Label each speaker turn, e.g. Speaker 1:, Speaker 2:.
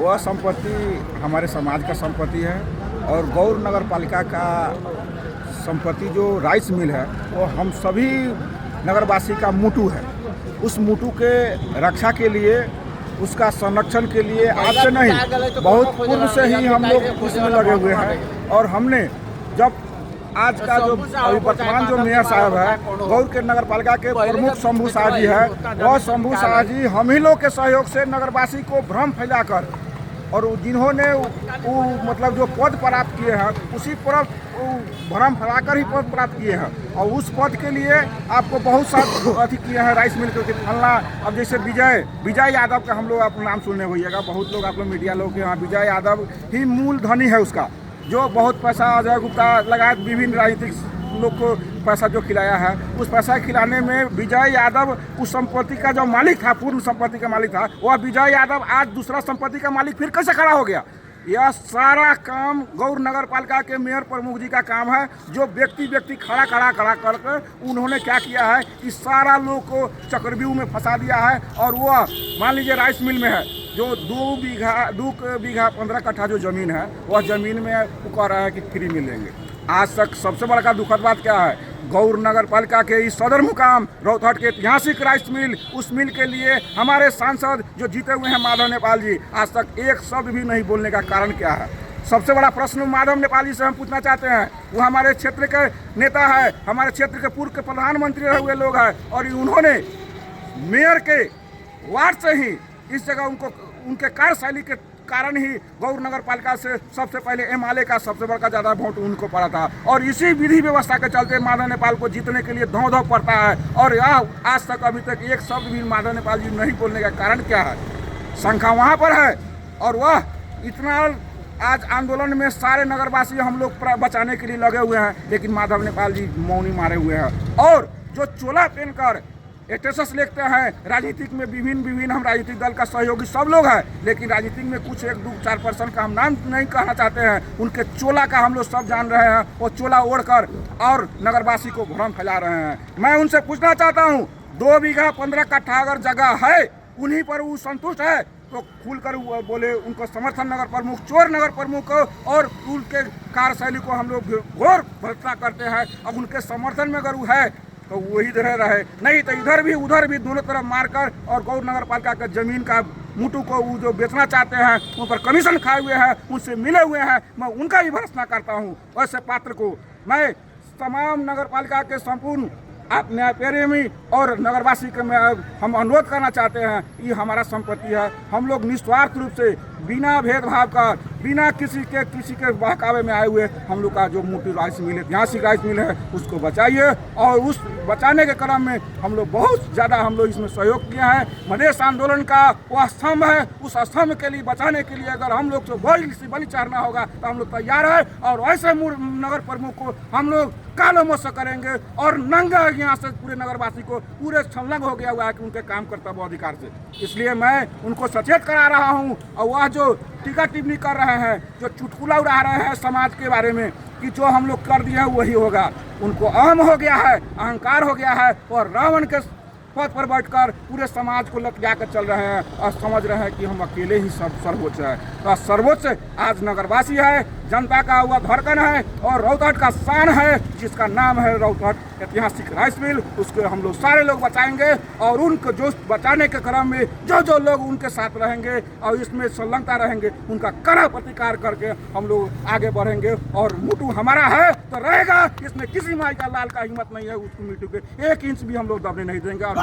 Speaker 1: वह संपत्ति हमारे समाज का संपत्ति है और गौर नगर पालिका का संपत्ति जो राइस मिल है वो हम सभी नगरवासी का मुटु है। उस मुटु के रक्षा के लिए, उसका संरक्षण के लिए आज से नहीं बहुत पूर्व से ही हम लोग इसमें लगे हुए हैं। और हमने जब आज का जो अभी वर्तमान जो मेयर साहब है गौर के नगर पालिका के प्रमुख शंभू शाह जी है, वह शंभू शाह जी हम ही लोग के सहयोग से नगरवासी को भ्रम फैलाकर और जिन्होंने मतलब जो पद प्राप्त किए हैं उसी पर भ्रम फैलाकर ही पद प्राप्त किए हैं। और उस पद के लिए आपको बहुत सारे अति किए हैं राइस मिल के फलना। अब जैसे विजय यादव का हम लोग आप नाम सुनने होइएगा, बहुत लोग आप लोग मीडिया लोग के यहाँ विजय यादव ही मूल धनी है उसका, जो बहुत पैसा अजय गुप्ता लगाए विभिन्न राजनीतिक लोग को पैसा जो खिलाया है। उस पैसा खिलाने में विजय यादव उस संपत्ति का जो मालिक था, पूर्ण संपत्ति का मालिक था, वह विजय यादव आज दूसरा संपत्ति का मालिक फिर कैसे खड़ा हो गया? यह सारा काम गौर नगर पालिका के मेयर प्रमुख जी का काम है, जो व्यक्ति खड़ा करके उन्होंने क्या किया है कि सारा लोग को चक्रव्यूह में फंसा दिया है। और वह मान लीजिए राइस मिल में है जो 2 बीघा 15 कट्ठा जो ज़मीन है, वह ज़मीन में वो कह रहा है कि फ्री मिलेंगे। आज तक सबसे बड़ा दुखद बात क्या है, गौर नगर पालिका के इस सदर मुकाम रौतहट के ऐतिहासिक राइस मिल, उस मिल के लिए हमारे सांसद जो जीते हुए हैं माधव नेपाल जी, आज तक एक शब्द भी नहीं बोलने का कारण क्या है? सबसे बड़ा प्रश्न माधव नेपाल जी से हम पूछना चाहते हैं। वो हमारे क्षेत्र के नेता है, हमारे क्षेत्र के पूर्व के प्रधानमंत्री रहे हुए लोग हैं, और उन्होंने मेयर के वार्ड से ही इस जगह उनके कार्यशैली के कारण ही गौर नगर पालिका से सबसे पहले MLA का सबसे बड़ा ज़्यादा वोट उनको पड़ा था। और इसी विधि व्यवस्था के चलते माधव नेपाल को जीतने के लिए धौ पड़ता है। और यह आज तक अभी तक एक शब्द भी माधव नेपाल जी नहीं बोलने का कारण क्या है? शंका वहाँ पर है, और वह इतना आज आंदोलन में सारे नगरवासी हम लोग बचाने के लिए लगे हुए हैं, लेकिन माधव नेपाल जी मौनी मारे हुए हैं। और जो चोला पहनकर स्टेटस लिखते हैं, राजनीतिक में विभिन्न हम राजनीतिक दल का सहयोगी सब लोग हैं, लेकिन राजनीतिक में कुछ 1-2-4% का हम नाम नहीं कहना चाहते हैं, उनके चोला का हम लोग सब जान रहे हैं। वो चोला ओढ़कर और नगरवासी को भ्रम फैला रहे हैं। मैं उनसे पूछना चाहता हूँ, 2 बीघा 15 कट्ठा अगर जगह है, उन्हीं पर वो संतुष्ट है तो खुलकर बोले। उनको समर्थन नगर प्रमुख, चोर नगर प्रमुख और उनके कार्यशैली को हम लोग घोर भर्त्सना करते हैं। अब उनके समर्थन में अगर वो है तो वही तरह रहे, नहीं तो इधर भी उधर भी दोनों तरफ मारकर और गौर नगर पालिका के जमीन का मुटु को वो जो बेचना चाहते हैं, उन पर कमीशन खाए हुए हैं, उनसे मिले हुए हैं, मैं उनका भी भर्त्सना करता हूँ। वैसे पात्र को मैं तमाम नगर पालिका के संपूर्ण आप न्याय प्रेमी और नगरवासी के में हम अनुरोध करना चाहते हैं, ये हमारा संपत्ति है। हम लोग निस्वार्थ रूप से बिना भेदभाव का, बिना किसी के बहकावे में आए हुए हम लोग का जो मुटु राइस मिल है, ऐतिहासिक राइस मिल है, उसको बचाइए। और उस बचाने के क्रम में हम लोग बहुत ज़्यादा हम लोग इसमें सहयोग किए हैं। मधेश आंदोलन का वह स्तंभ है, उस स्तंभ के लिए बचाने के लिए अगर हम लोग को बलि चढ़ना होगा तो हम लोग तैयार है। और ऐसे नगर प्रमुख को हम लोग कालों से करेंगे और नंगा यहाँ से पूरे नगरवासी को पूरे संलग्न हो गया हुआ है कि उनके काम कर्तव्य अधिकार से। इसलिए मैं उनको सचेत करा रहा हूँ। और वह जो टीका टिप्पणी कर रहे हैं, जो चुटकुला उड़ा रहे हैं समाज के बारे में कि जो हम लोग कर दिए हैं वही होगा, उनको अहम हो गया है, अहंकार हो गया है, और रावण के पद पर बैठकर पूरे समाज को लटका कर चल रहे हैं और समझ रहे हैं कि हम अकेले ही सब सर्वोच्च है। तो सर्वोच्च आज नगरवासी है, जनता का हुआ धड़कन है और रौतहट का शान है, जिसका नाम है रौतहट ऐतिहासिक राइस मिल। उसको हम लोग सारे लोग बचाएंगे और उनको जो बचाने के क्रम में जो लोग उनके साथ रहेंगे और इसमें संलग्नता रहेंगे, उनका कड़ा प्रतिकार करके हम लोग आगे बढ़ेंगे। और मुटु हमारा है तो रहेगा, इसमें किसी माई का लाल का हिम्मत नहीं है उसको मुटु के 1 इंच भी हम लोग दबने नहीं देंगे।